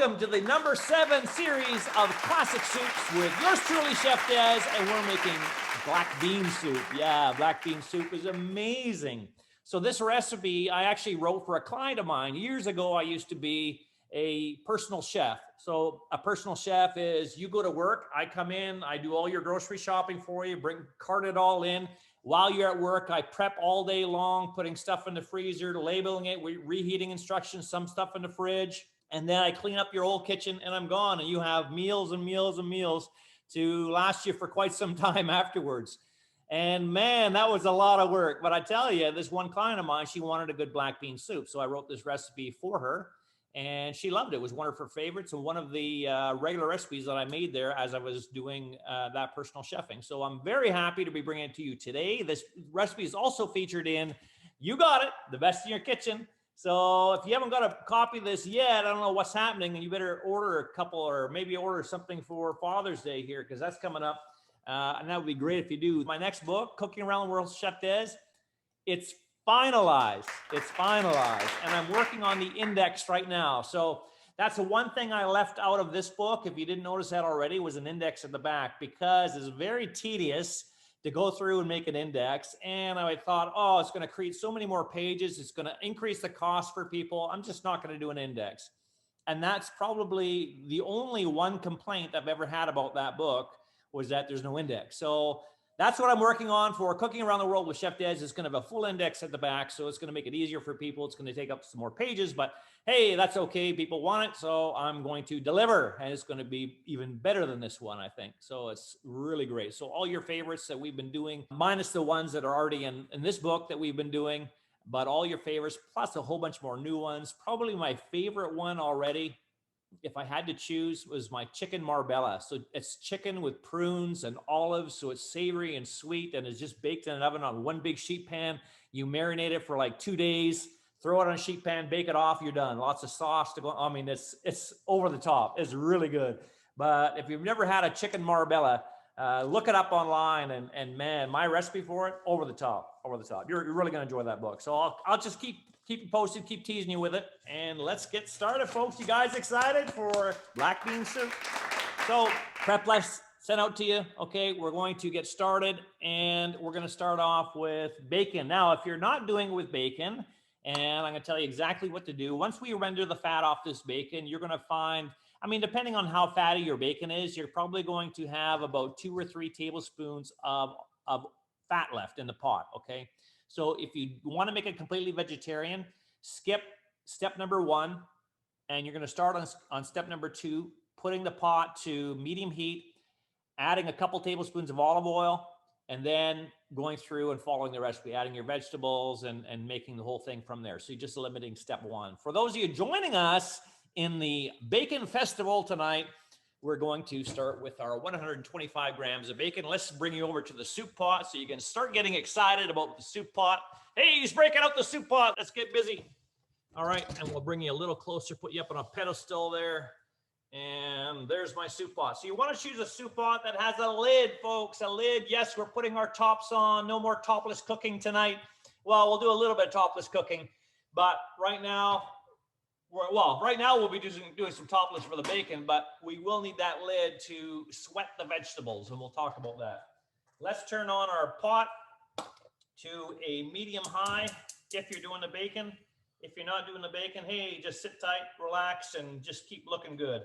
Welcome to the #7 series of classic soups with yours truly, Chef Des, and we're making black bean soup. Yeah, black bean soup is amazing. So this recipe I actually wrote for a client of mine. Years ago, I used to be a personal chef. So a personal chef is you go to work, I come in, I do all your grocery shopping for you, cart it all in. While you're at work, I prep all day long, putting stuff in the freezer, labeling it, reheating instructions, some stuff in the fridge. And then I clean up your whole kitchen and I'm gone. And you have meals and meals and meals to last you for quite some time afterwards. And man, that was a lot of work. But I tell you, this one client of mine, she wanted a good black bean soup. So I wrote this recipe for her and she loved it. It was one of her favorites and one of the regular recipes that I made there as I was doing that personal chefing. So I'm very happy to be bringing it to you today. This recipe is also featured in, you got it, The Best in Your Kitchen. So if you haven't got a copy of this yet, I don't know what's happening, and you better order a couple or maybe order something for Father's Day here because that's coming up. And that would be great if you do. My next book, Cooking Around the World with Chef Des, it's finalized. It's finalized. And I'm working on the index right now. So that's the one thing I left out of this book, if you didn't notice that already, was an index at the back because it's very tedious to go through and make an index. And I thought, oh, it's going to create so many more pages. It's going to increase the cost for people. I'm just not going to do an index. And that's probably the only one complaint I've ever had about that book was that there's no index. So that's what I'm working on for Cooking Around the World with Chef Des. It's going to have a full index at the back. So it's going to make it easier for people. It's going to take up some more pages, but hey, that's okay. People want it. So I'm going to deliver and it's going to be even better than this one, I think. So it's really great. So all your favorites that we've been doing, minus the ones that are already in this book that we've been doing, but all your favorites, plus a whole bunch more new ones. Probably my favorite one already, if I had to choose, was my chicken marbella. So it's chicken with prunes and olives. So it's savory and sweet and it's just baked in an oven on one big sheet pan. You marinate it for like 2 days, throw it on a sheet pan, bake it off, you're done. Lots of sauce to go. I mean, it's over the top. It's really good. But if you've never had a chicken marbella, look it up online and man, my recipe for it, over the top. You're really going to enjoy that book. So I'll just keep you posted, keep teasing you with it. And let's get started, folks. You guys excited for black bean soup? So prep list sent out to you. Okay, we're going to get started and we're going to start off with bacon. Now, if you're not doing it with bacon, and I'm going to tell you exactly what to do. Once we render the fat off this bacon, you're going to find, I mean, depending on how fatty your bacon is, you're probably going to have about 2 or 3 tablespoons of fat left in the pot, okay? So if you want to make it completely vegetarian, skip step number 1, and you're going to start on step number 2, putting the pot to medium heat, adding a couple tablespoons of olive oil, and then going through and following the recipe, adding your vegetables and making the whole thing from there. So you're just limiting step 1. For those of you joining us in the Bacon Festival tonight, we're going to start with our 125 grams of bacon. Let's bring you over to the soup pot so you can start getting excited about the soup pot. Hey, he's breaking out the soup pot. Let's get busy. All right, and we'll bring you a little closer, put you up on a pedestal there. And there's my soup pot. So you want to choose a soup pot that has a lid, folks, a lid. Yes, we're putting our tops on. No more topless cooking tonight. Well, we'll do a little bit of topless cooking, but right now we'll be doing some topless for the bacon, but we will need that lid to sweat the vegetables, and we'll talk about that. Let's turn on our pot to a medium high if you're doing the bacon. If you're not doing the bacon, hey, just sit tight, relax, and just keep looking good.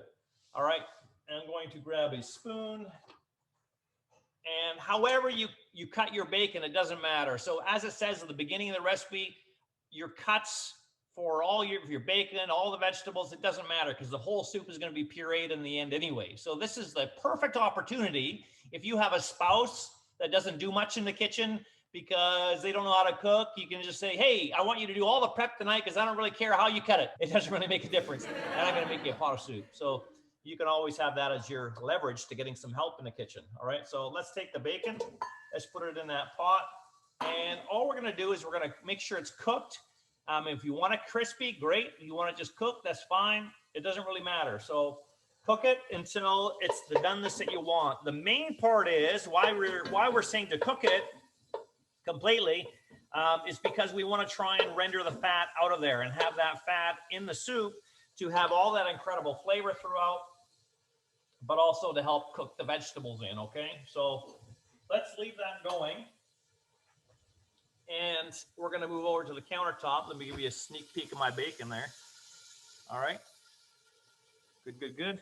All right, I'm going to grab a spoon. And however you cut your bacon, it doesn't matter. So as it says at the beginning of the recipe, your cuts for all your bacon, all the vegetables, it doesn't matter because the whole soup is going to be pureed in the end anyway. So this is the perfect opportunity if you have a spouse that doesn't do much in the kitchen because they don't know how to cook. You can just say, hey, I want you to do all the prep tonight because I don't really care how you cut it. It doesn't really make a difference. And I'm going to make you a pot of soup. So you can always have that as your leverage to getting some help in the kitchen. All right, so let's take the bacon. Let's put it in that pot. And all we're going to do is we're going to make sure it's cooked. If you want it crispy, great. If you want it just cooked, that's fine. It doesn't really matter. So cook it until it's the doneness that you want. The main part is why we're saying to cook it completely is because we want to try and render the fat out of there and have that fat in the soup to have all that incredible flavor throughout, but also to help cook the vegetables in, okay? So let's leave that going. And we're gonna move over to the countertop. Let me give you a sneak peek of my bacon there. All right, good, good, good.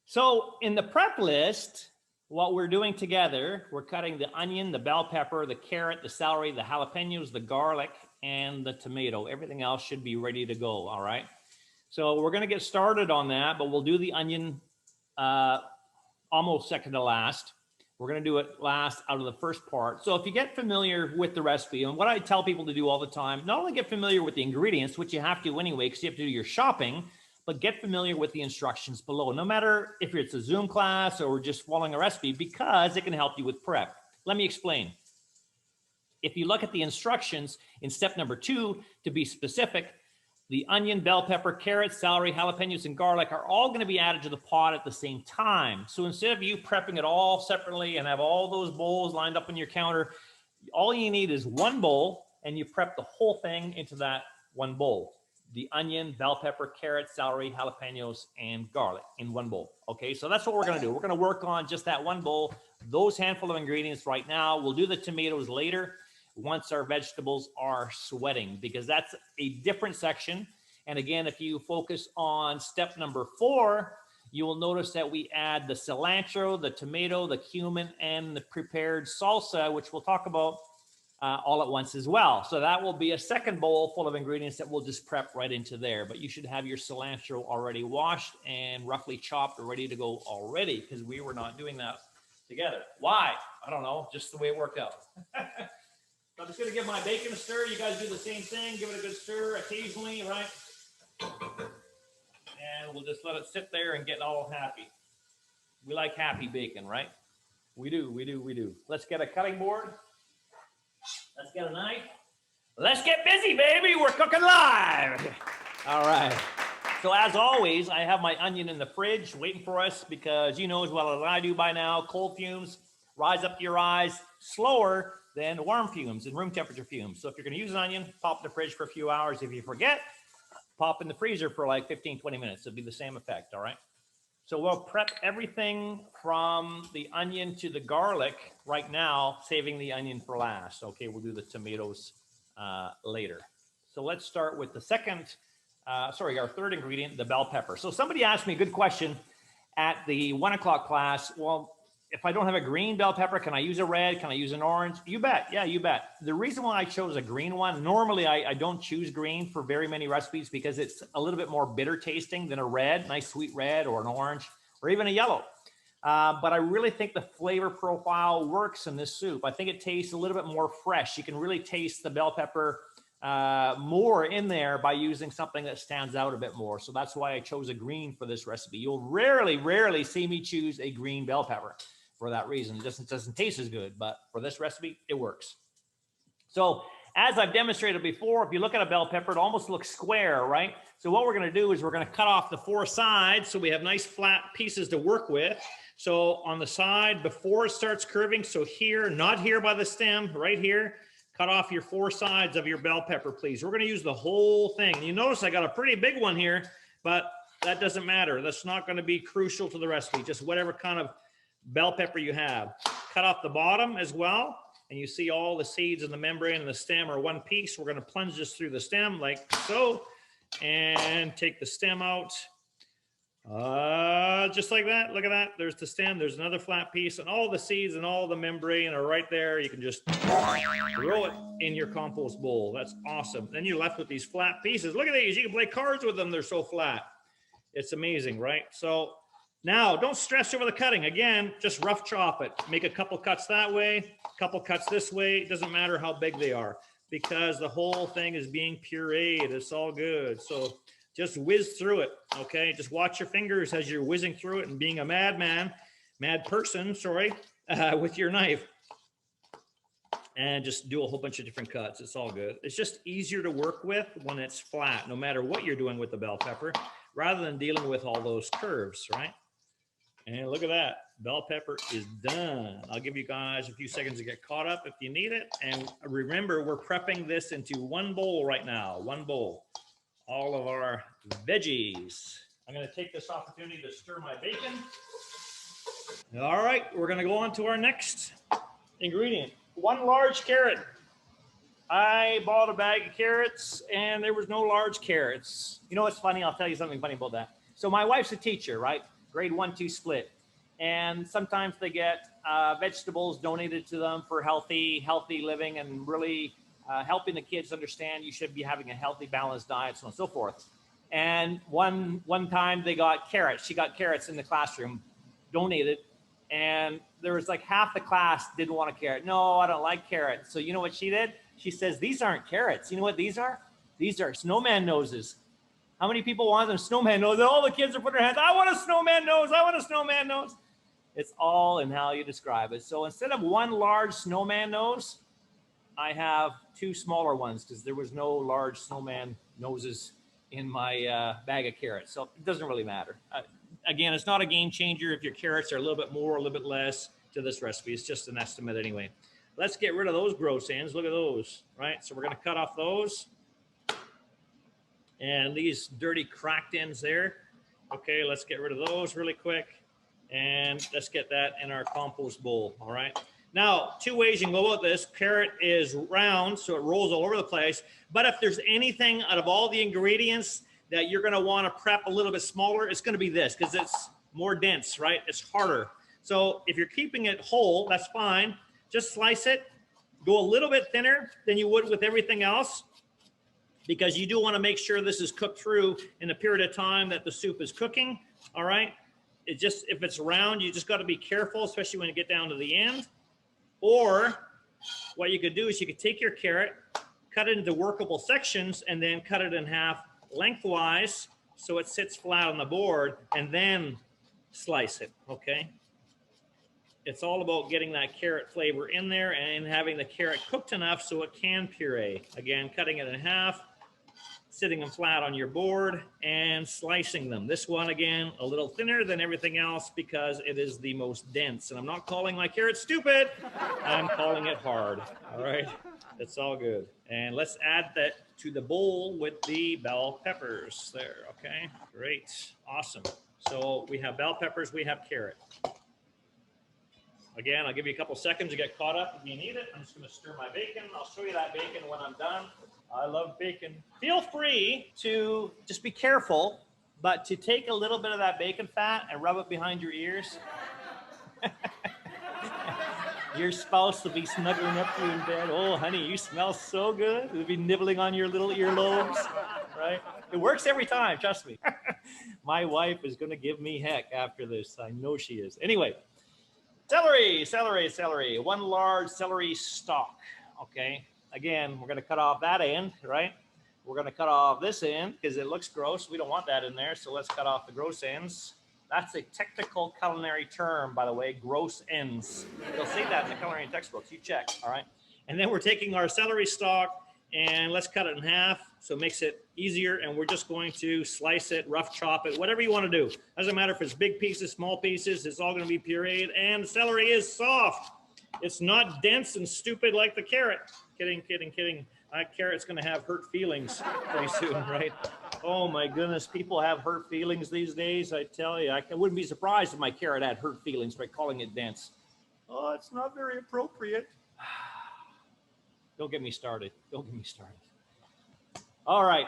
So in the prep list, what we're doing together, we're cutting the onion, the bell pepper, the carrot, the celery, the jalapenos, the garlic, and the tomato. Everything else should be ready to go, all right? So we're gonna get started on that, but we'll do the onion almost second to last. We're gonna do it last out of the first part. So if you get familiar with the recipe, and what I tell people to do all the time, not only get familiar with the ingredients, which you have to anyway, because you have to do your shopping, but get familiar with the instructions below, no matter if it's a Zoom class or just following a recipe, because it can help you with prep. Let me explain. If you look at the instructions in step number 2, to be specific, the onion, bell pepper, carrots, celery, jalapenos, and garlic are all going to be added to the pot at the same time. So instead of you prepping it all separately and have all those bowls lined up on your counter, all you need is one bowl, and you prep the whole thing into that one bowl. The onion, bell pepper, carrots, celery, jalapenos, and garlic in one bowl. Okay, so that's what we're going to do. We're going to work on just that one bowl, those handful of ingredients right now. We'll do the tomatoes later once our vegetables are sweating, because that's a different section. And again, if you focus on step number 4, you will notice that we add the cilantro, the tomato, the cumin, and the prepared salsa, which we'll talk about all at once as well. So that will be a second bowl full of ingredients that we'll just prep right into there. But you should have your cilantro already washed and roughly chopped or ready to go already, because we were not doing that together. Why? I don't know, just the way it worked out. I'm just gonna give my bacon a stir. You guys do the same thing. Give it a good stir occasionally, right? And we'll just let it sit there and get all happy. We like happy bacon, right? We do, we do, we do. Let's get a cutting board. Let's get a knife. Let's get busy, baby. We're cooking live. All right. So as always, I have my onion in the fridge waiting for us, because you know as well as I do by now, cold fumes rise up to your eyes slower than warm fumes and room temperature fumes. So if you're going to use an onion, pop in the fridge for a few hours. If you forget, pop in the freezer for like 15, 20 minutes. It'll be the same effect, all right? So we'll prep everything from the onion to the garlic right now, saving the onion for last. Okay, we'll do the tomatoes later. So let's start with the our third ingredient, the bell pepper. So somebody asked me a good question at the 1 o'clock class. Well, if I don't have a green bell pepper, can I use a red? Can I use an orange? You bet. Yeah, you bet. The reason why I chose a green one, normally I don't choose green for very many recipes, because it's a little bit more bitter tasting than a red, nice sweet red, or an orange, or even a yellow. But I really think the flavor profile works in this soup. I think it tastes a little bit more fresh. You can really taste the bell pepper more in there by using something that stands out a bit more. So that's why I chose a green for this recipe. You'll rarely see me choose a green bell pepper for that reason. It just doesn't taste as good, but for this recipe, it works. So as I've demonstrated before, if you look at a bell pepper, it almost looks square, right? So what we're going to do is we're going to cut off the 4 sides so we have nice flat pieces to work with. So on the side before it starts curving, so here, not here by the stem, right here, cut off your 4 sides of your bell pepper, please. We're going to use the whole thing. You notice I got a pretty big one here, but that doesn't matter. That's not going to be crucial to the recipe. Just whatever kind of bell pepper you have. Cut off the bottom as well, and you see all the seeds and the membrane and the stem are one piece. We're going to plunge this through the stem like so, and take the stem out just like that. Look at that. There's the stem. There's another flat piece, and all the seeds and all the membrane are right there. You can just throw it in your compost bowl. That's awesome. Then you're left with these flat pieces. Look at these. You can play cards with them. They're so flat. It's amazing, right? So now, don't stress over the cutting. Again, just rough chop it. Make a couple cuts that way, a couple cuts this way. It doesn't matter how big they are, because the whole thing is being pureed. It's all good. So just whiz through it, okay? Just watch your fingers as you're whizzing through it and being a mad person, sorry, with your knife. And just do a whole bunch of different cuts. It's all good. It's just easier to work with when it's flat, no matter what you're doing with the bell pepper, rather than dealing with all those curves, right? And look at that. Bell pepper is done. I'll give you guys a few seconds to get caught up if you need it. And remember, we're prepping this into one bowl right now. One bowl. all of our veggies. I'm going to take this opportunity to stir my bacon. All right, we're going to go on to our next ingredient. 1 large carrot. I bought a bag of carrots and there was no large carrots. You know what's funny? I'll tell you something funny about that. So my wife's a teacher, right? Grade 1-2 split. And sometimes they get vegetables donated to them for healthy living and really helping the kids understand you should be having a healthy, balanced diet, so on and so forth. And one time they got carrots. She got carrots in the classroom, donated. And there was like half the class didn't want a carrot. No, I don't like carrots. So you know what she did? She says, these aren't carrots. You know what these are? These are snowman noses. How many people want them snowman noses? All the kids are putting their hands, I want a snowman nose. I want a snowman nose. It's all in how you describe it. So instead of 1 large snowman nose, I have 2 smaller ones because there was no large snowman noses in my bag of carrots. So it doesn't really matter. Again, it's not a game changer if your carrots are a little bit more or a little bit less to this recipe. It's just an estimate anyway. Let's get rid of those gross ends. Look at those, right? So we're going to cut off those. And these dirty cracked ends there. Okay, let's get rid of those really quick. And let's get that in our compost bowl, all right? Now, 2 ways you can go about this. Carrot is round, so it rolls all over the place. But if there's anything out of all the ingredients that you're going to want to prep a little bit smaller, it's going to be this because it's more dense, right? It's harder. So if you're keeping it whole, that's fine. Just slice it. Go a little bit thinner than you would with everything else because you do want to make sure this is cooked through in the period of time that the soup is cooking, all right? It just, if it's round, you just got to be careful, especially when you get down to the end. Or what you could do is you could take your carrot, cut it into workable sections, and then cut it in half lengthwise so it sits flat on the board, and then slice it, okay? It's all about getting that carrot flavor in there and having the carrot cooked enough so it can puree. Again, cutting it in half, sitting them flat on your board, and slicing them. This one, again, a little thinner than everything else because it is the most dense. And I'm not calling my carrot stupid. I'm calling it hard, all right? It's all good. And let's add that to the bowl with the bell peppers there, okay? Great, awesome. So we have bell peppers, we have carrot. Again, I'll give you a couple seconds to get caught up if you need it. I'm just gonna stir my bacon. I'll show you that bacon when I'm done. I love bacon. Feel free to just be careful, but to take a little bit of that bacon fat and rub it behind your ears. Your spouse will be snuggling up to you in bed. Oh, honey, you smell so good. They'll be nibbling on your little earlobes, right? It works every time, trust me. My wife is gonna give me heck after this. I know she is. Anyway. Celery. 1 large celery stalk, okay? Again, we're gonna cut off that end, right? We're gonna cut off this end because it looks gross. We don't want that in there, so let's cut off the gross ends. That's a technical culinary term, by the way, gross ends. You'll see that in the culinary textbooks, you check, all right? And then we're taking our celery stalk and let's cut it in half so it makes it easier, and we're just going to slice it, rough chop it, whatever you want to do. Doesn't matter if it's big pieces, small pieces, it's all going to be pureed, and celery is soft. It's not dense and stupid like the carrot. Kidding. Carrot's going to have hurt feelings pretty soon, right? Oh my goodness, people have hurt feelings these days, I tell you. I wouldn't be surprised if my carrot had hurt feelings by calling it dense. Oh, it's not very appropriate. Don't get me started. All right,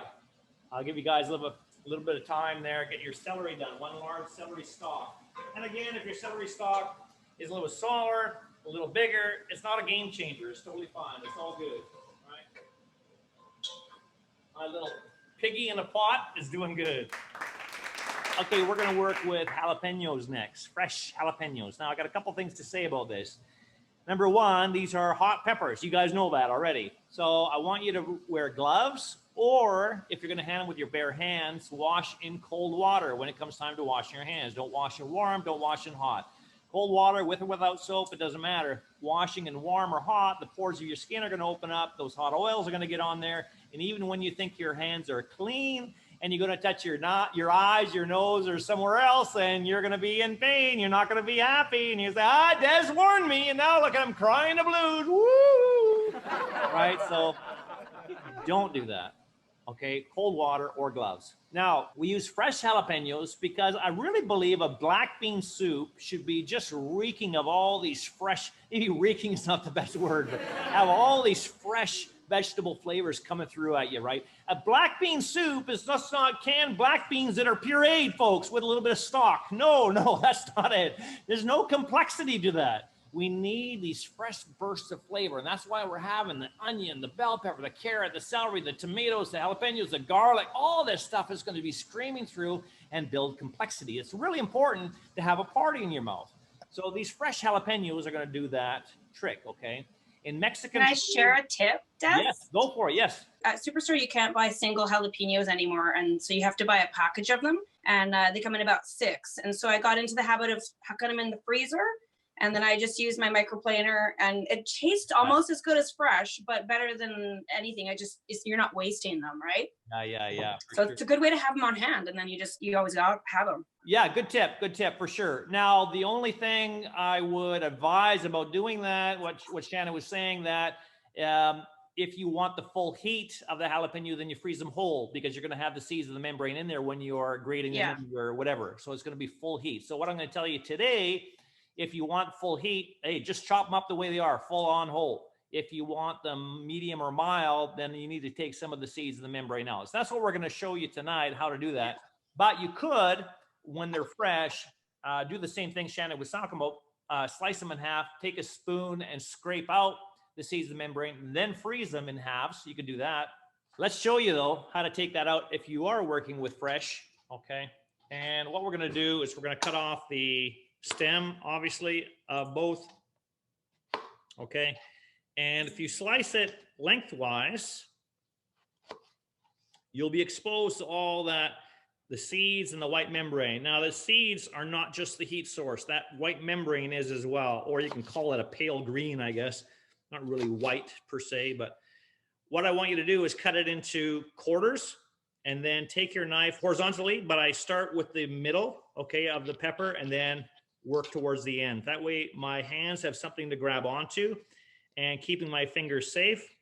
I'll give you guys a little bit of time there. Get your celery done. 1 large celery stalk. And again, if your celery stalk is a little smaller, a little bigger, it's not a game changer. It's totally fine. It's all good. All right. My little piggy in a pot is doing good. Okay, we're going to work with jalapenos next. Fresh jalapenos. Now, I got a couple things to say about this. Number 1, these are hot peppers. You guys know that already. So I want you to wear gloves, or if you're going to handle with your bare hands, wash in cold water when it comes time to wash your hands. Don't wash in warm, don't wash in hot. Cold water, with or without soap, it doesn't matter. Washing in warm or hot, the pores of your skin are going to open up. Those hot oils are going to get on there. And even when you think your hands are clean and you're going to touch your eyes, your nose, or somewhere else, and you're going to be in pain, you're not going to be happy. And you say, Des warned me, and now look, I'm crying the blues. Woo! Right? So don't do that. okay? Cold water or gloves. Now, we use fresh jalapenos because I really believe a black bean soup should be just reeking of all these fresh, maybe reeking is not the best word, but have all these fresh vegetable flavors coming through at you, right? A black bean soup is just not canned black beans that are pureed, folks, with a little bit of stalk. No, that's not it. There's no complexity to that. We need these fresh bursts of flavor, and that's why we're having the onion, the bell pepper, the carrot, the celery, the tomatoes, the jalapenos, the garlic. All this stuff is going to be screaming through and build complexity. It's really important to have a party in your mouth. So these fresh jalapenos are going to do that trick, okay? In Mexican Can I food, share a tip, Dad? yes, go for it, yes. At Superstore, you can't buy single jalapenos anymore, and so you have to buy a package of them, and they come in about 6. And so I got into the habit of hucking them in the freezer, and then I just used my microplaner, and it tastes almost as good as fresh, but better than anything. You're not wasting them, right? Yeah. So it's a good way to have them on hand, and then you always have them. Yeah, good tip for sure. Now, the only thing I would advise about doing that, what Shannon was saying, that if you want the full heat of the jalapeno, then you freeze them whole, because you're going to have the seeds of the membrane in there when you're grating them or whatever. So it's going to be full heat. So what I'm going to tell you today, if you want full heat, hey, just chop them up the way they are, full on whole. If you want them medium or mild, then you need to take some of the seeds of the membrane out. So that's what we're going to show you tonight, how to do that. But you could, when they're fresh, do the same thing Shannon was talking about, slice them in half, take a spoon and scrape out the seeds of the membrane, then freeze them in halves. So you can do that. Let's show you though, how to take that out if you are working with fresh, okay? And what we're gonna do is we're gonna cut off the stem, obviously, of both, okay? And if you slice it lengthwise, you'll be exposed to all that, the seeds and the white membrane. Now, the seeds are not just the heat source. That white membrane is as well, or you can call it a pale green, I guess. Not really white per se, but what I want you to do is cut it into quarters and then take your knife horizontally, but I start with the middle, okay, of the pepper and then work towards the end. That way my hands have something to grab onto and keeping my fingers safe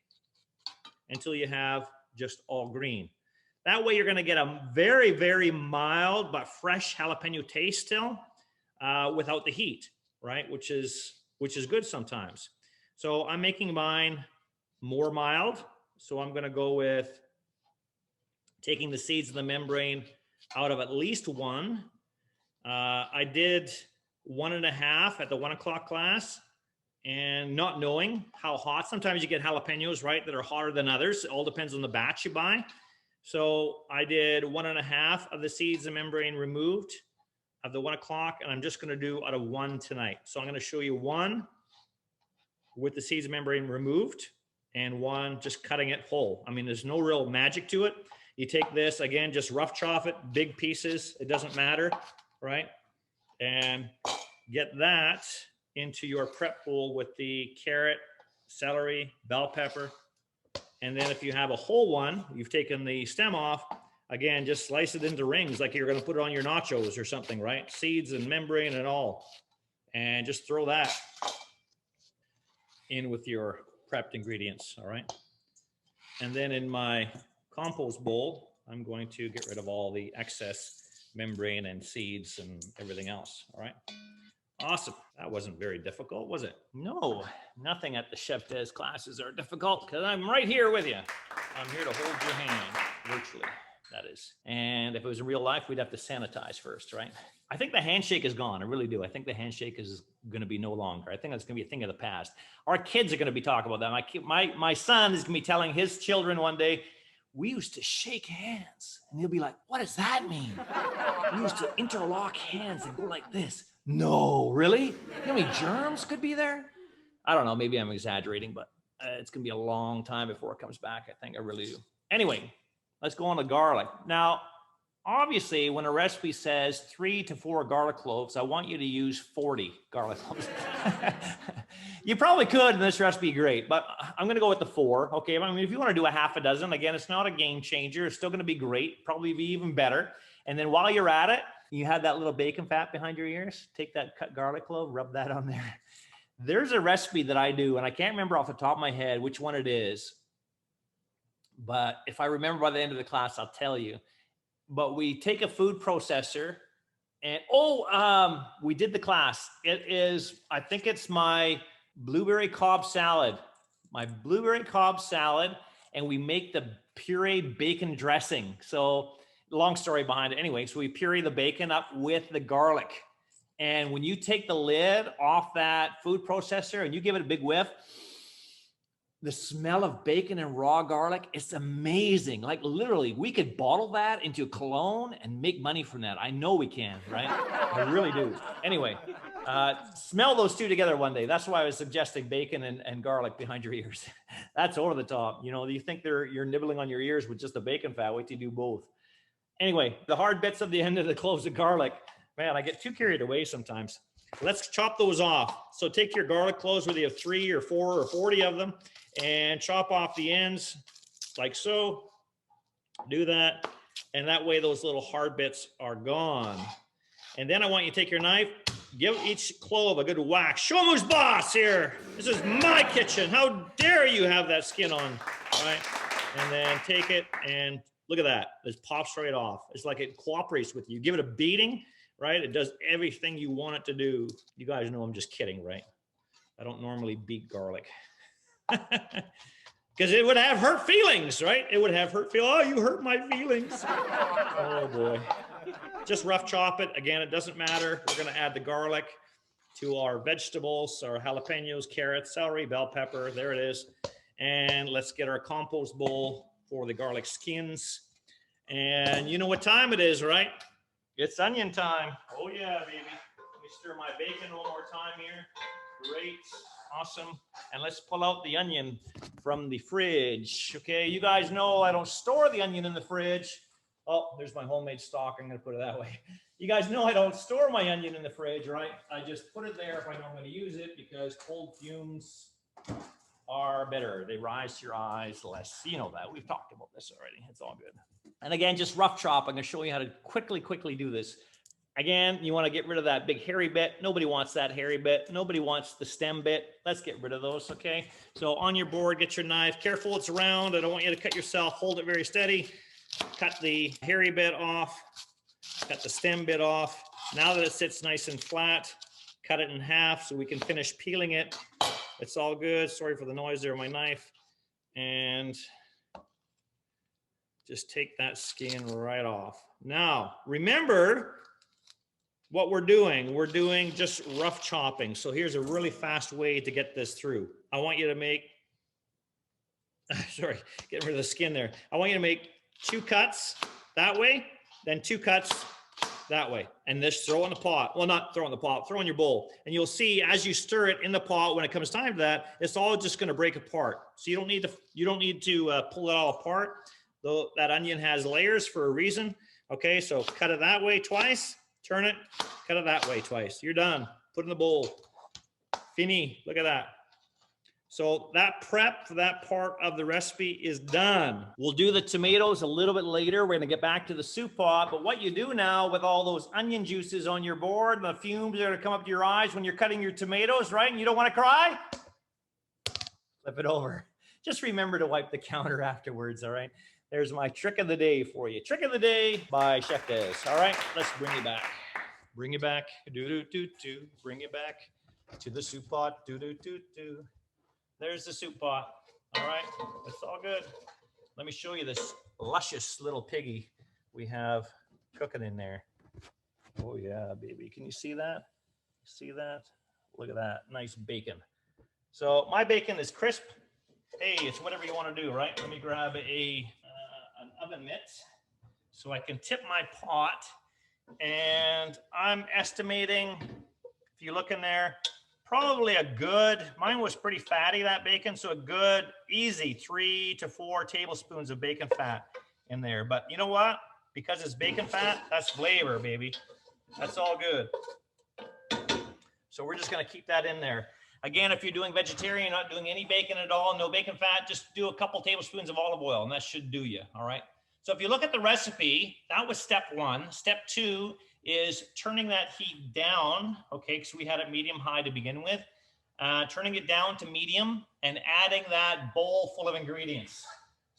until you have just all green. That way you're going to get a very, very mild but fresh jalapeno taste still without the heat, right? Which is good sometimes. So I'm making mine more mild. So I'm going to go with taking the seeds of the membrane out of at least one. I did 1.5 at the 1 o'clock class, and not knowing how hot. Sometimes you get jalapenos, right, that are hotter than others. It all depends on the batch you buy. So I did 1.5 of the seeds and membrane removed of the 1 o'clock, and I'm just going to do out of 1 tonight. So I'm going to show you 1 with the seeds and membrane removed and 1 just cutting it whole. I mean, there's no real magic to it. You take this, again, just rough chop it, big pieces. It doesn't matter, right? And get that into your prep bowl with the carrot, celery, bell pepper. And then if you have a whole one, you've taken the stem off, again, just slice it into rings like you're going to put it on your nachos or something, right? Seeds and membrane and all. And just throw that in with your prepped ingredients, all right? And then in my compost bowl, I'm going to get rid of all the excess membrane and seeds and everything else, all right? Awesome. That wasn't very difficult, was it? No, nothing at the Chef Des classes are difficult because I'm right here with you. I'm here to hold your hand, virtually, that is. And if it was in real life, we'd have to sanitize first, right? I think the handshake is gone. I really do. I think the handshake is going to be no longer. I think that's going to be a thing of the past. Our kids are going to be talking about that. My son is going to be telling his children one day, we used to shake hands. And he'll be like, what does that mean? We used to interlock hands and go like this. No, really? You know how many germs could be there? I don't know. Maybe I'm exaggerating, but it's going to be a long time before it comes back. I think I really do. Anyway, let's go on to garlic. Now, obviously, when a recipe says 3 to 4 garlic cloves, I want you to use 40 garlic cloves. You probably could in this recipe, great, but I'm going to go with the 4. Okay, I mean, if you want to do a half a dozen, again, it's not a game changer. It's still going to be great, probably be even better. And then while you're at it, you have that little bacon fat behind your ears. Take that cut garlic clove, rub that on there. There's a recipe that I do, and I can't remember off the top of my head which one it is, but if I remember by the end of the class, I'll tell you. But we take a food processor and, we did the class. It is, I think it's my blueberry Cobb salad, and we make the pureed bacon dressing. So long story behind it. Anyway, so we puree the bacon up with the garlic. And when you take the lid off that food processor and you give it a big whiff, the smell of bacon and raw garlic, it's amazing. Like literally, we could bottle that into a cologne and make money from that. I know we can, right? I really do. Anyway, smell those two together one day. That's why I was suggesting bacon and garlic behind your ears. That's over the top. You know, you think you're nibbling on your ears with just the bacon fat. Wait till you do both. Anyway, the hard bits of the end of the cloves of garlic. Man, I get too carried away sometimes. Let's chop those off. So take your garlic cloves, whether you have 3 or 4 or 40 of them, and chop off the ends like so. Do that. And that way those little hard bits are gone. And then I want you to take your knife, give each clove a good whack. Show them who's boss here. This is my kitchen. How dare you have that skin on, right? And then take it and look at that. It pops right off. It's like it cooperates with you. Give it a beating, right? It does everything you want it to do. You guys know I'm just kidding, right? I don't normally beat garlic. Because it would have hurt feelings, right? It would have hurt feelings. Oh, you hurt my feelings. Oh, boy. Just rough chop it. Again, it doesn't matter. We're going to add the garlic to our vegetables, our jalapenos, carrots, celery, bell pepper. There it is. And let's get our compost bowl for the garlic skins. And you know what time it is, right? It's onion time. Oh, yeah, baby. Let me stir my bacon one more time here. Great. Awesome. And let's pull out the onion from the fridge. Okay, you guys know I don't store the onion in the fridge. Oh, there's my homemade stalk. I'm going to put it that way. You guys know I don't store my onion in the fridge, right? I just put it there if I know I'm going to use it because cold fumes are better. They rise to your eyes less. You know that. We've talked about this already. It's all good. And again, just rough chop. I'm going to show you how to quickly do this. Again, you want to get rid of that big hairy bit. Nobody wants that hairy bit. Nobody wants the stem bit. Let's get rid of those, okay? So on your board, get your knife. Careful, it's round. I don't want you to cut yourself. Hold it very steady. Cut the hairy bit off. Cut the stem bit off. Now that it sits nice and flat, cut it in half so we can finish peeling it. It's all good. Sorry for the noise there of my knife. And just take that skin right off. Now, remember what we're doing just rough chopping. So here's a really fast way to get this through. I want you to make, sorry, getting rid of the skin there. I want you to make 2 cuts that way, then 2 cuts that way, and just throw in the pot. Well, not throw in the pot, throw in your bowl. And you'll see as you stir it in the pot, when it comes time to that, it's all just gonna break apart. So you don't need to pull it all apart. Though that onion has layers for a reason. Okay, so cut it that way twice. Turn it, cut it that way twice. You're done. Put in the bowl. Fini. Look at that. So that prep for that part of the recipe is done. We'll do the tomatoes a little bit later. We're going to get back to the soup pot. But what you do now with all those onion juices on your board, and the fumes are going to come up to your eyes when you're cutting your tomatoes, right? And you don't want to cry? Flip it over. Just remember to wipe the counter afterwards, all right? There's my trick of the day for you. Trick of the day by Chef Des. All right, let's bring it back. Bring it back. Do-do-do-do. Bring it back to the soup pot. Do-do-do-do. There's the soup pot. All right, it's all good. Let me show you this luscious little piggy we have cooking in there. Oh, yeah, baby. Can you see that? See that? Look at that. Nice bacon. So my bacon is crisp. Hey, it's whatever you want to do, right? Let me grab an oven mitt so I can tip my pot. And I'm estimating, if you look in there, probably a good, mine was pretty fatty, that bacon, so a good, easy 3 to 4 tablespoons of bacon fat in there. But you know what? Because it's bacon fat, that's flavor, baby. That's all good. So we're just going to keep that in there. Again, if you're doing vegetarian, not doing any bacon at all, no bacon fat, just do a couple tablespoons of olive oil, and that should do you, all right? So if you look at the recipe, that was step 1. Step 2 is turning that heat down, okay, because we had it medium-high to begin with, turning it down to medium and adding that bowl full of ingredients.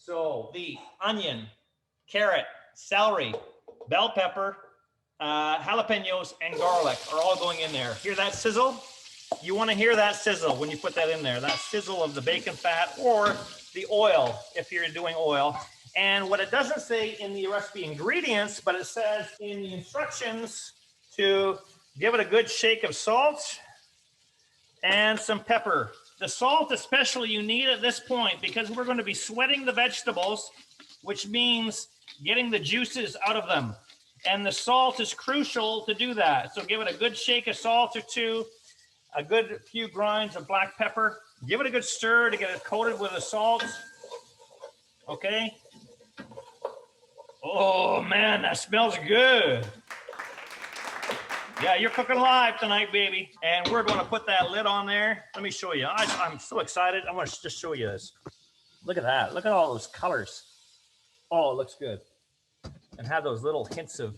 So the onion, carrot, celery, bell pepper, jalapenos, and garlic are all going in there. Hear that sizzle? You want to hear that sizzle when you put that in there, that sizzle of the bacon fat or the oil if you're doing oil. And what it doesn't say in the recipe ingredients, but it says in the instructions to give it a good shake of salt and some pepper. The salt especially you need at this point because we're going to be sweating the vegetables, which means getting the juices out of them. And the salt is crucial to do that. So give it a good shake of salt or two, a good few grinds of black pepper. Give it a good stir to get it coated with the salt. Okay. Oh man, that smells good. Yeah, you're cooking live tonight, baby. And we're going to put that lid on there. Let me show you. I'm so excited. I want to just show you this. Look at that. Look at all those colors. Oh, it looks good. And have those little hints of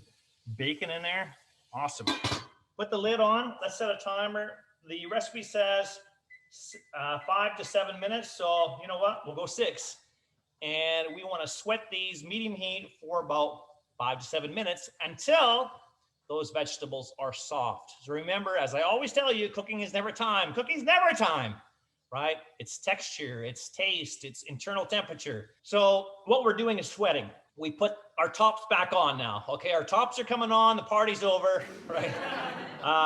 bacon in there. Awesome. Put the lid on. Let's set a timer. The recipe says 5 to 7 minutes. So you know what? We'll go 6. And we want to sweat these medium heat for about 5 to 7 minutes until those vegetables are soft. So remember, as I always tell you, cooking is never time. Cooking's never time, right? It's texture, it's taste, it's internal temperature. So what we're doing is sweating. We put our tops back on now. Okay, our tops are coming on, the party's over, right?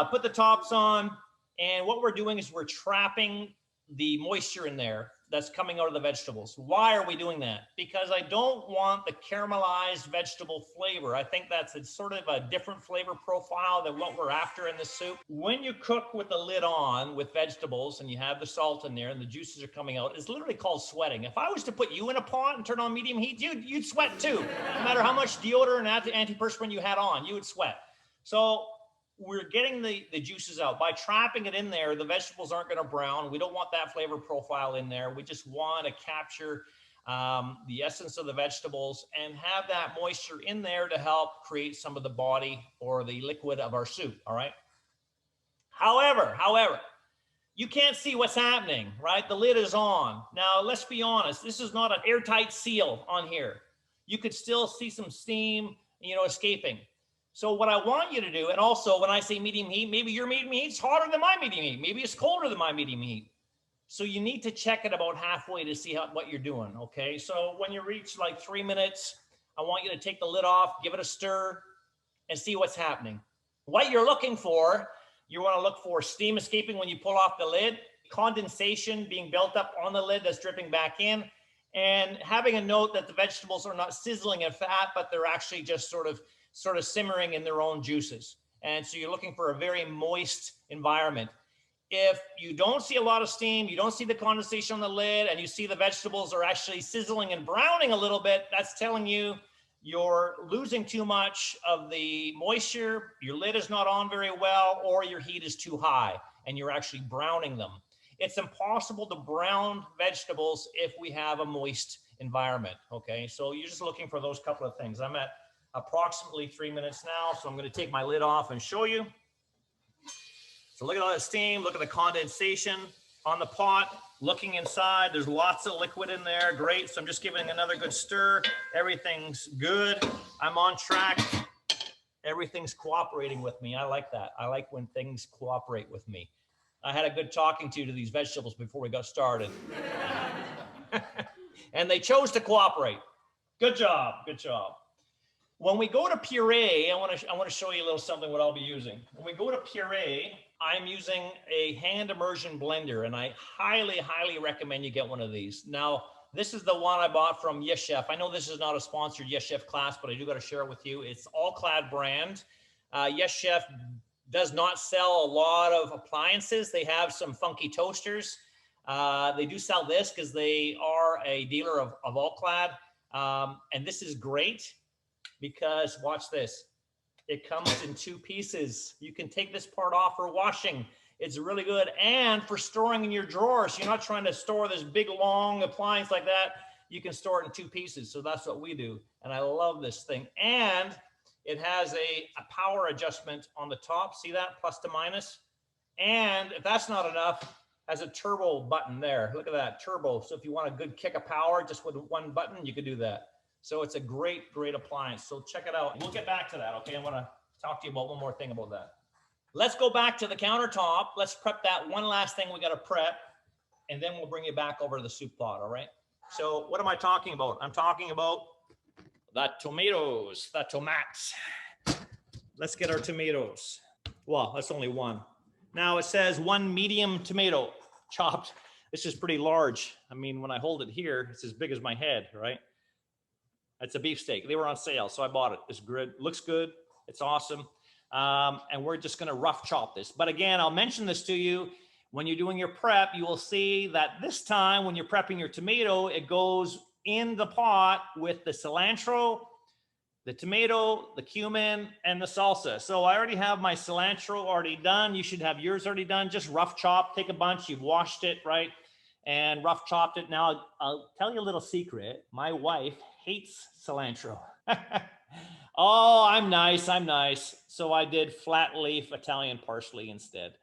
Put the tops on, and what we're doing is we're trapping the moisture in there that's coming out of the vegetables. Why are we doing that? Because I don't want the caramelized vegetable flavor. I think that's sort of a different flavor profile than what we're after in the soup. When you cook with the lid on with vegetables and you have the salt in there and the juices are coming out, it's literally called sweating. If I was to put you in a pot and turn on medium heat, you'd sweat too. No matter how much deodorant and antiperspirant you had on, you would sweat. So we're getting the juices out. By trapping it in there, the vegetables aren't going to brown. We don't want that flavor profile in there. We just want to capture the essence of the vegetables and have that moisture in there to help create some of the body or the liquid of our soup, all right? However, you can't see what's happening, right? The lid is on. Now, let's be honest. This is not an airtight seal on here. You could still see some steam, escaping. So what I want you to do, and also when I say medium heat, maybe your medium heat's hotter than my medium heat. Maybe it's colder than my medium heat. So you need to check it about halfway to see what you're doing, okay? So when you reach like 3 minutes, I want you to take the lid off, give it a stir, and see what's happening. What you're looking for, you want to look for steam escaping when you pull off the lid, condensation being built up on the lid that's dripping back in, and having a note that the vegetables are not sizzling in fat, but they're actually just sort of simmering in their own juices. And so you're looking for a very moist environment. If you don't see a lot of steam, you don't see the condensation on the lid, and you see the vegetables are actually sizzling and browning a little bit, that's telling you you're losing too much of the moisture, your lid is not on very well, or your heat is too high, and you're actually browning them. It's impossible to brown vegetables if we have a moist environment, okay? So you're just looking for those couple of things. I'm at approximately 3 minutes now, so I'm going to take my lid off and show you. So look at all that steam, look at the condensation on the pot, looking inside, there's lots of liquid in there, great. So I'm just giving another good stir. Everything's good. I'm on track. Everything's cooperating with me. I like that. I like when things cooperate with me. I had a good talking to these vegetables before we got started. And they chose to cooperate. Good job, good job. When we go to puree, I want to show you a little something what I'll be using. When we go to puree, I'm using a hand immersion blender, and I highly, highly recommend you get one of these. Now, this is the one I bought from Yes Chef. I know this is not a sponsored Yes Chef class, but I do got to share it with you. It's All Clad brand. Yes Chef does not sell a lot of appliances. They have some funky toasters. They do sell this because they are a dealer of All Clad. And this is great because watch this. It comes in 2 pieces. You can take this part off for washing. It's really good. And for storing in your drawers, you're not trying to store this big, long appliance like that. You can store it in 2 pieces. So that's what we do. And I love this thing. And it has a power adjustment on the top. See that? Plus to minus. And if that's not enough, has a turbo button there. Look at that, turbo. So if you want a good kick of power just with one button, you could do that. So it's a great, great appliance. So check it out. We'll get back to that, okay? I want to talk to you about one more thing about that. Let's go back to the countertop. Let's prep that one last thing we got to prep, and then we'll bring you back over to the soup pot, all right? So what am I talking about? I'm talking about the tomatoes, the tomates. Let's get our tomatoes. Well, that's only one. Now it says 1 medium tomato chopped. This is pretty large. I mean, when I hold it here, it's as big as my head, right? It's a beefsteak. They were on sale, so I bought it. It's good. Looks good. It's awesome. And we're just going to rough chop this. But again, I'll mention this to you. When you're doing your prep, you will see that this time when you're prepping your tomato, it goes in the pot with the cilantro, the tomato, the cumin, and the salsa. So I already have my cilantro already done. You should have yours already done. Just rough chop. Take a bunch. You've washed it, right? And rough chopped it. Now, I'll tell you a little secret. My wife hates cilantro. Oh, I'm nice. I'm nice. So I did flat leaf Italian parsley instead.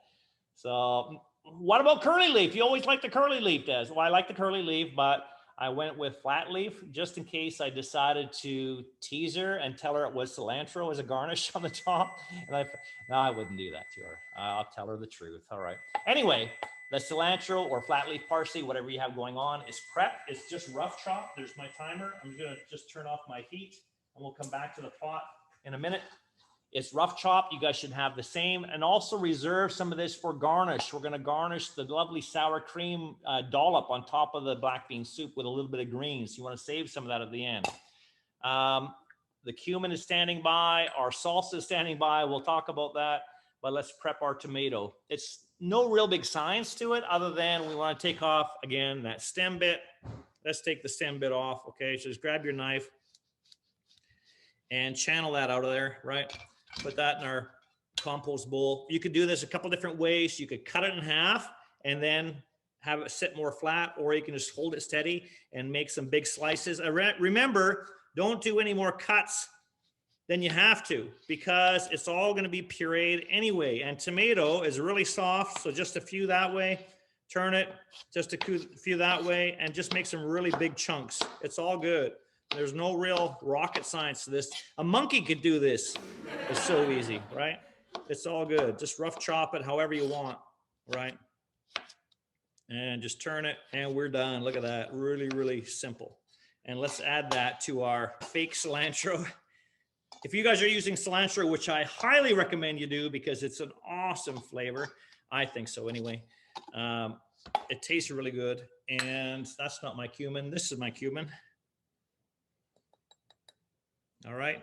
So what about curly leaf? You always like the curly leaf, Des. Well, I like the curly leaf, but I went with flat leaf just in case I decided to tease her and tell her it was cilantro as a garnish on the top. And no, I wouldn't do that to her. I'll tell her the truth. All right. Anyway, the cilantro or flat leaf parsley, whatever you have going on, is prep. It's just rough chop. There's my timer. I'm going to just turn off my heat and we'll come back to the pot in a minute. It's rough chop. You guys should have the same, and also reserve some of this for garnish. We're going to garnish the lovely sour cream dollop on top of the black bean soup with a little bit of greens. You want to save some of that at the end. The cumin is standing by. Our salsa is standing by. We'll talk about that, but let's prep our tomato. It's no real big science to it other than we want to take off, again, that stem bit. Let's take the stem bit off, okay? So just grab your knife and channel that out of there, right? Put that in our compost bowl. You could do this a couple different ways. You could cut it in half and then have it sit more flat, or you can just hold it steady and make some big slices. Remember, don't do any more cuts than you have to, because it's all going to be pureed anyway. And tomato is really soft, so just a few that way. Turn it, just a few that way, and just make some really big chunks. It's all good. There's no real rocket science to this. A monkey could do this. It's so easy, right? It's all good. Just rough chop it however you want, right? And just turn it, and we're done. Look at that. Really, really simple. And let's add that to our fake cilantro. If you guys are using cilantro, which I highly recommend you do because it's an awesome flavor. I think so anyway. It tastes really good. And that's not my cumin. This is my cumin. All right.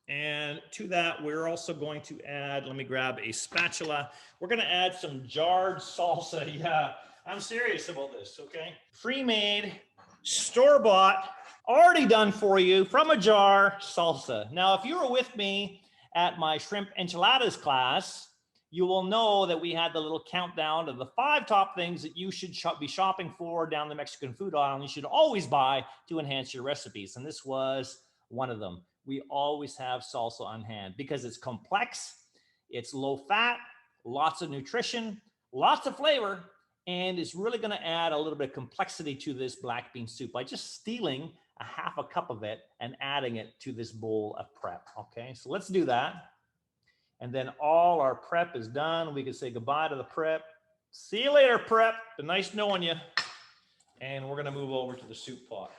And to that, we're also going to add, let me grab a spatula. We're going to add some jarred salsa. Yeah, I'm serious about this, okay? Pre-made, store-bought, already done for you from a jar salsa. Now, if you were with me at my shrimp enchiladas class, you will know that we had the little countdown of the 5 top things that you should be shopping for down the Mexican food aisle, and you should always buy to enhance your recipes. And this was one of them. We always have salsa on hand because it's complex, it's low fat, lots of nutrition, lots of flavor, and it's really going to add a little bit of complexity to this black bean soup by just stealing a half a cup of it and adding it to this bowl of prep. Okay, so let's do that. And then all our prep is done. We can say goodbye to the prep. See you later, prep. Been nice knowing you. And we're going to move over to the soup pot.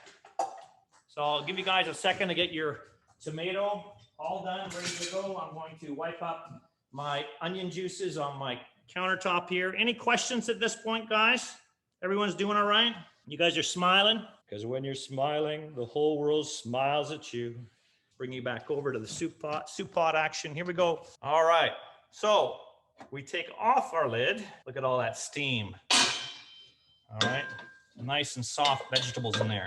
So I'll give you guys a second to get your tomato all done, ready to go. I'm going to wipe up my onion juices on my countertop here. Any questions at this point, guys? Everyone's doing all right? You guys are smiling? Because when you're smiling, the whole world smiles at you. Bring you back over to the soup pot action. Here we go. All right. So we take off our lid. Look at all that steam. All right. Nice and soft vegetables in there.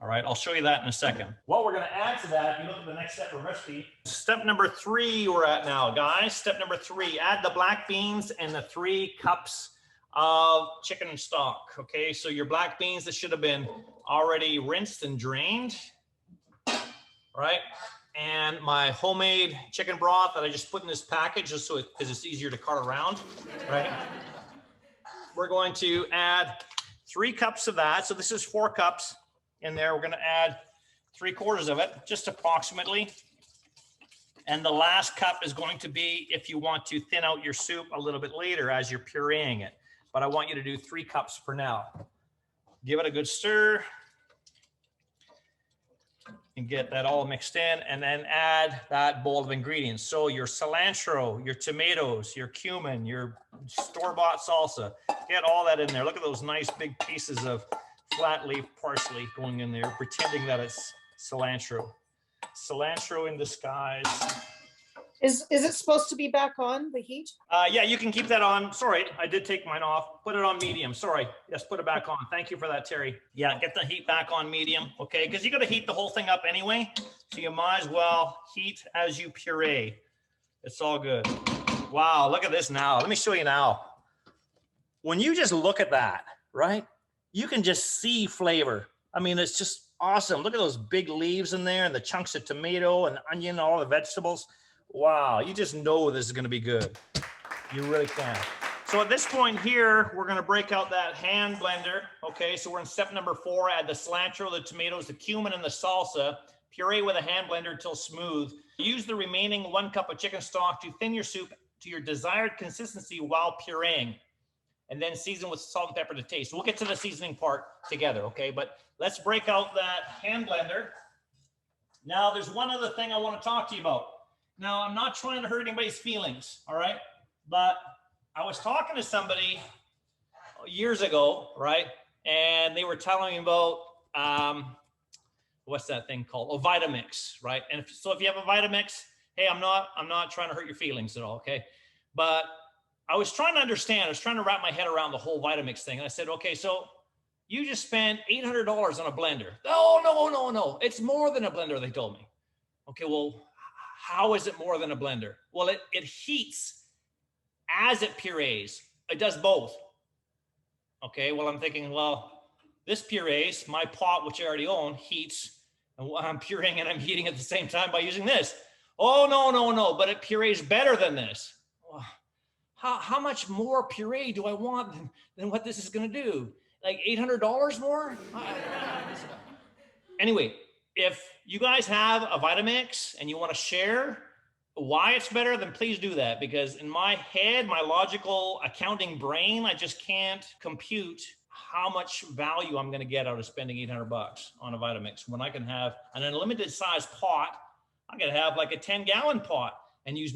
All right, I'll show you that in a second. What we're going to add to that, if you look at the next step of the recipe, step number 3 we're at now, guys. Step number 3, add the black beans and the 3 cups of chicken and stock. Okay, so your black beans that should have been already rinsed and drained, right? And my homemade chicken broth that I just put in this package just so because it's easier to cart around, right? we're going to add 3 cups of that. So this is 4 cups in there. We're going to add 3/4 of it, just approximately. And the last cup is going to be if you want to thin out your soup a little bit later as you're pureeing it. But I want you to do 3 cups for now. Give it a good stir and get that all mixed in, and then add that bowl of ingredients. So your cilantro, your tomatoes, your cumin, your store-bought salsa, get all that in there. Look at those nice big pieces of flat leaf parsley going in there, pretending that it's cilantro. Cilantro in disguise. Is it supposed to be back on the heat? Yeah, you can keep that on. Sorry, I did take mine off. Put it on medium. Sorry. Yes, put it back on. Thank you for that, Terry. Yeah, get the heat back on medium, okay? Because you got to heat the whole thing up anyway. So you might as well heat as you puree. It's all good. Wow, look at this now. Let me show you now. When you just look at that, right? You can just see flavor. I mean, it's just awesome. Look at those big leaves in there and the chunks of tomato and onion, all the vegetables. Wow, you just know this is going to be good. You really can. So at this point here, we're going to break out that hand blender. Okay, so we're in step number 4. Add the cilantro, the tomatoes, the cumin, and the salsa. Puree with a hand blender until smooth. Use the remaining 1 cup of chicken stock to thin your soup to your desired consistency while pureeing. And then season with salt and pepper to taste. We'll get to the seasoning part together, okay? But let's break out that hand blender. Now, there's one other thing I want to talk to you about. Now, I'm not trying to hurt anybody's feelings, all right? But I was talking to somebody years ago, right? And they were telling me about, what's that thing called? Oh, Vitamix, right? And so if you have a Vitamix, hey, I'm not trying to hurt your feelings at all, okay? But I was trying to understand, I was trying to wrap my head around the whole Vitamix thing. And I said, okay, so you just spent $800 on a blender. Oh, no. It's more than a blender, they told me. Okay, well, how is it more than a blender? Well, it heats as it purees. It does both. Okay, well, I'm thinking, well, this purees, my pot, which I already own, heats, and I'm pureeing and I'm heating at the same time by using this. Oh, no, but it purees better than this. Well, how much more puree do I want than what this is going to do? Like $800 more? Anyway, if you guys have a Vitamix and you want to share why it's better, then please do that. Because in my head, my logical accounting brain, I just can't compute how much value I'm going to get out of spending $800 on a Vitamix when I can have an unlimited size pot. I could have like a 10-gallon pot and use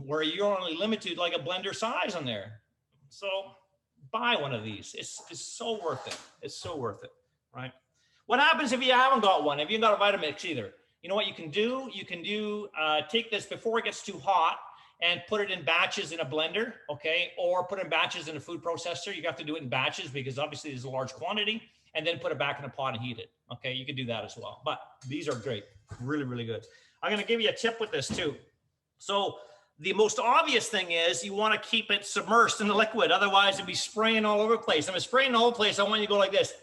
where you're only limited like a blender size on there. So buy one of these. It's so worth it. It's so worth it, right? What happens if you haven't got one? If you haven't got a Vitamix either? You know what you can do? You can take this before it gets too hot and put it in batches in a blender, okay? Or put it in batches in a food processor. You have to do it in batches because obviously there's a large quantity, and then put it back in a pot and heat it, okay? You can do that as well. But these are great, really, really good. I'm gonna give you a tip with this too. So the most obvious thing is you wanna keep it submersed in the liquid. Otherwise it'd be spraying all over the place. If it's spraying all over the place, I want you to go like this.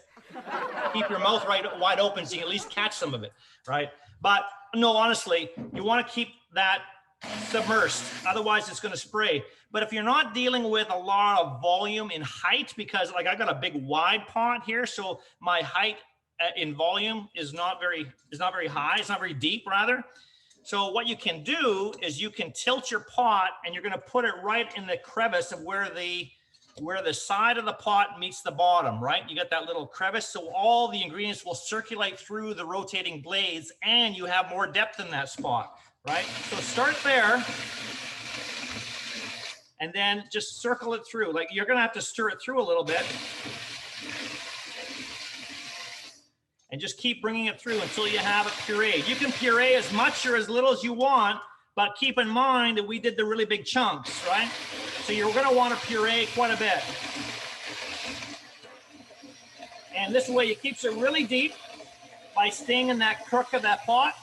Keep your mouth wide open so you can at least catch some of it, right? But no, honestly, you want to keep that submersed. Otherwise, it's going to spray. But if you're not dealing with a lot of volume in height, because like I got a big wide pot here, so my height in volume is not very high. It's not very deep, rather. So what you can do is you can tilt your pot, and you're going to put it right in the crevice of where the side of the pot meets the bottom, right? You got that little crevice, so all the ingredients will circulate through the rotating blades, and you have more depth in that spot, right? So start there, and then just circle it through. Like you're gonna have to stir it through a little bit, and just keep bringing it through until you have it pureed. You can puree as much or as little as you want, but keep in mind that we did the really big chunks, right? So you're going to want to puree quite a bit. And this way it keeps it really deep by staying in that crook of that pot.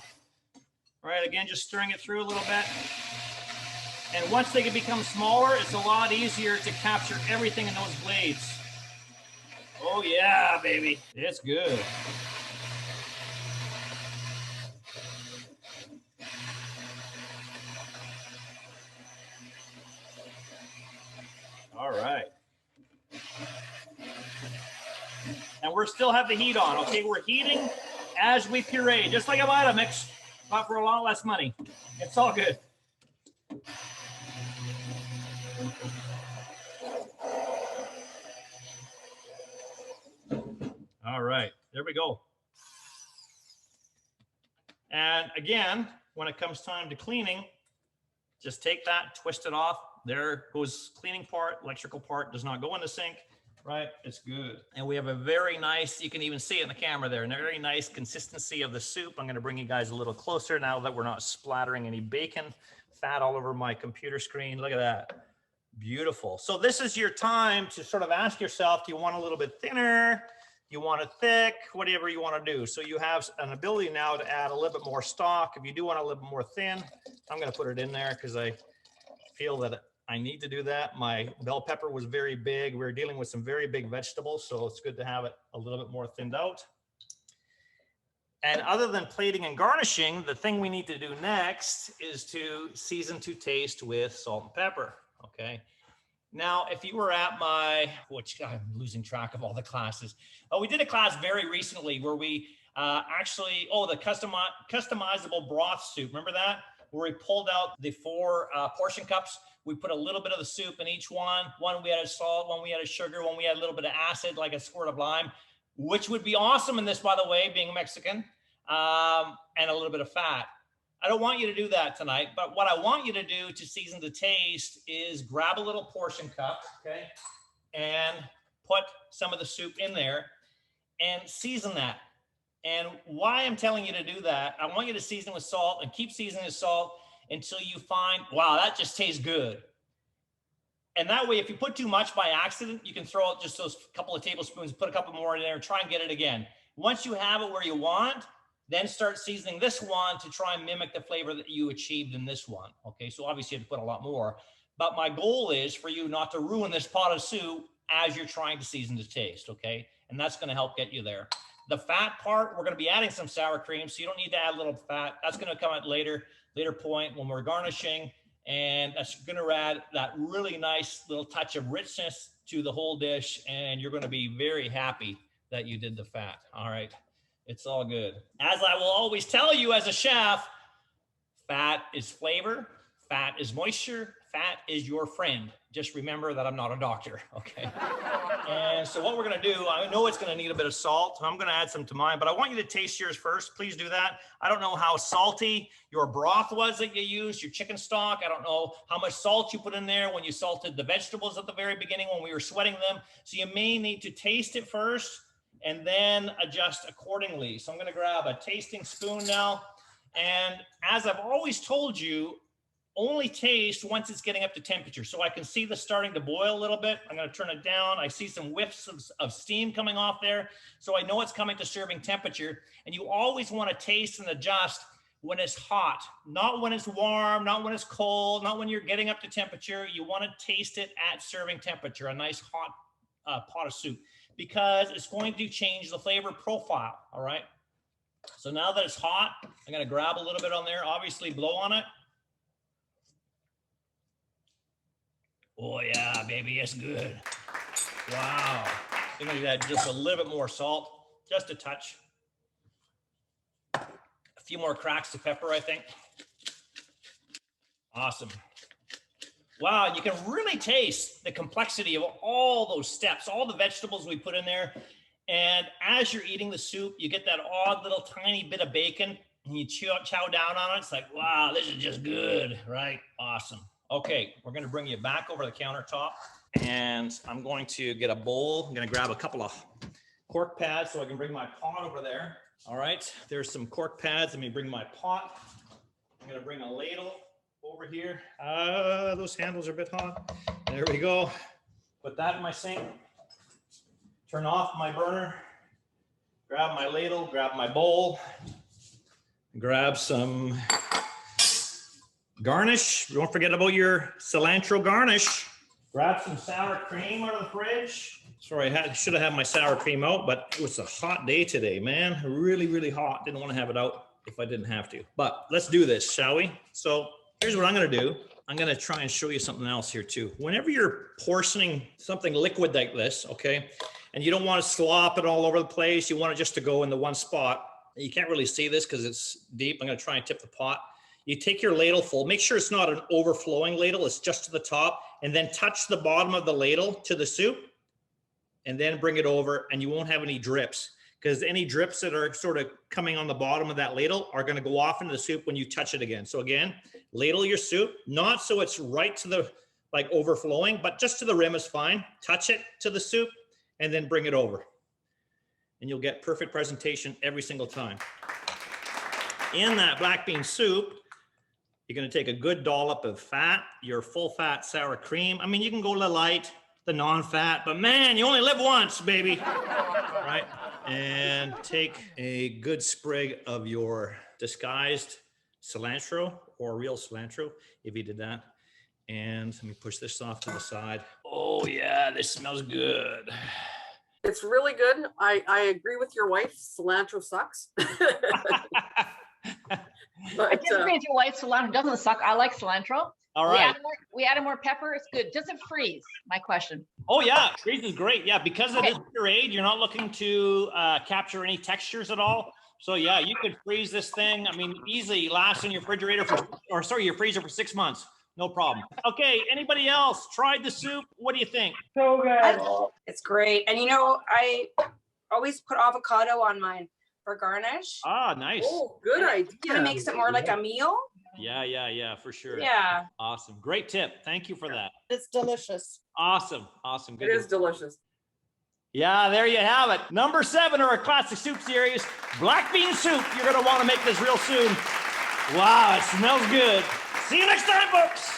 All right, again, just stirring it through a little bit. And once they can become smaller, it's a lot easier to capture everything in those blades. Oh yeah, baby. It's good. All right. we're still have the heat on, okay? We're heating as we puree, just like a Vitamix, but for a lot less money. It's all good. All right, there we go. And again, when it comes time to cleaning, just take that, twist it off. There goes cleaning part, electrical part does not go in the sink, right? It's good. And we have a very nice, you can even see it in the camera there, a very nice consistency of the soup. I'm gonna bring you guys a little closer now that we're not splattering any bacon fat all over my computer screen. Look at that, beautiful. So this is your time to sort of ask yourself, do you want a little bit thinner? You want it thick, whatever you want to do. So you have an ability now to add a little bit more stock. If you do want a little bit more thin, I'm going to put it in there because I feel that I need to do that. My bell pepper was very big. We were dealing with some very big vegetables, so it's good to have it a little bit more thinned out. And other than plating and garnishing, the thing we need to do next is to season to taste with salt and pepper, okay? Now, if you were at my, which I'm losing track of all the classes. Oh, we did a class very recently where we the customizable broth soup. Remember that? Where we pulled out the 4 portion cups. We put a little bit of the soup in each one. One we added salt, one we added sugar, one we added a little bit of acid, like a squirt of lime, which would be awesome in this, by the way, being Mexican, and a little bit of fat. I don't want you to do that tonight, but what I want you to do to season the taste is grab a little portion cup, okay, and put some of the soup in there and season that. And why I'm telling you to do that, I want you to season with salt and keep seasoning with salt until you find, wow, that just tastes good. And that way, if you put too much by accident, you can throw out just those couple of tablespoons, put a couple more in there, and try and get it again. Once you have it where you want, then start seasoning this one to try and mimic the flavor that you achieved in this one. Okay, so obviously you have to put a lot more. But my goal is for you not to ruin this pot of soup as you're trying to season the taste, okay? And that's gonna help get you there. The fat part, we're gonna be adding some sour cream, so you don't need to add a little fat. That's gonna come at later point when we're garnishing. And that's gonna add that really nice little touch of richness to the whole dish. And you're gonna be very happy that you did the fat, all right? It's all good. As I will always tell you as a chef, fat is flavor, fat is moisture, fat is your friend. Just remember that I'm not a doctor, okay? And so what we're gonna do, I know it's gonna need a bit of salt. I'm gonna add some to mine, but I want you to taste yours first. Please do that. I don't know how salty your broth was that you used, your chicken stock. I don't know how much salt you put in there when you salted the vegetables at the very beginning when we were sweating them. So you may need to taste it first and then adjust accordingly. So I'm gonna grab a tasting spoon now. And as I've always told you, only taste once it's getting up to temperature. So I can see this starting to boil a little bit. I'm gonna turn it down. I see some whiffs of steam coming off there. So I know it's coming to serving temperature. And you always wanna taste and adjust when it's hot, not when it's warm, not when it's cold, not when you're getting up to temperature. You wanna taste it at serving temperature, a nice hot pot of soup, because it's going to change the flavor profile, all right? So now that it's hot, I'm gonna grab a little bit on there, obviously blow on it. Oh yeah, baby, it's good. Wow. I'm gonna add just a little bit more salt, just a touch. A few more cracks of pepper, I think. Awesome. Wow, you can really taste the complexity of all those steps, all the vegetables we put in there. And as you're eating the soup, you get that odd little tiny bit of bacon and you chow down on it. It's like, wow, this is just good, right? Awesome. Okay, we're gonna bring you back over the countertop and I'm going to get a bowl. I'm gonna grab a couple of cork pads so I can bring my pot over there. All right, there's some cork pads. Let me bring my pot. I'm gonna bring a ladle over here. Those handles are a bit hot. There we go. Put that in my sink. Turn off my burner. Grab my ladle, grab my bowl. Grab some Garnish. Don't forget about your cilantro garnish. Grab some sour cream out of the fridge. Sorry, I should have had my sour cream out, but it was a hot day today, man. Really, really hot. Didn't want to have it out if I didn't have to. But let's do this, shall we? So here's what I'm going to do. I'm going to try and show you something else here too. Whenever you're portioning something liquid like this, okay, And you don't want to slop it all over the place. You want it just to go in the one spot. You can't really see this because it's deep. I'm going to try and tip the pot. You take your ladle full, make sure it's not an overflowing ladle, it's just to the top, and then touch the bottom of the ladle to the soup, and then bring it over, and you won't have any drips, because any drips that are sort of coming on the bottom of that ladle are going to go off into the soup when you touch it again. So again, ladle your soup, not so it's right to the, like overflowing, but just to the rim is fine. Touch it to the soup, and then bring it over. And you'll get perfect presentation every single time. In that black bean soup, you're going to take a good dollop of fat, your full fat sour cream. I mean, you can go the light, the non-fat, but man, you only live once, baby. Right? And take a good sprig of your disguised cilantro or real cilantro, if you did that. And let me push this off to the side. Oh yeah, this smells good. It's really good. I agree with your wife. Cilantro sucks. I disagree with your wife. Cilantro doesn't suck. I like cilantro. All right. We added more pepper. It's good. Does it freeze? My question. Oh yeah, freeze is great. Yeah, because of this pureed, you're not looking to capture any textures at all. So yeah, you could freeze this thing. I mean, easily lasts in your refrigerator your freezer for 6 months. No problem. Okay, anybody else tried the soup? What do you think? So good. It's great. And you know, I always put avocado on mine for garnish. Ah, nice. Oh, good idea. Kind of makes it more like a meal. Yeah, for sure. Yeah. Awesome. Great tip. Thank you for that. It's delicious. Awesome. Good. It is delicious. Yeah, there you have it. Number 7 of our classic soup series, black bean soup. You're going to want to make this real soon. Wow, it smells good. See you next time, folks.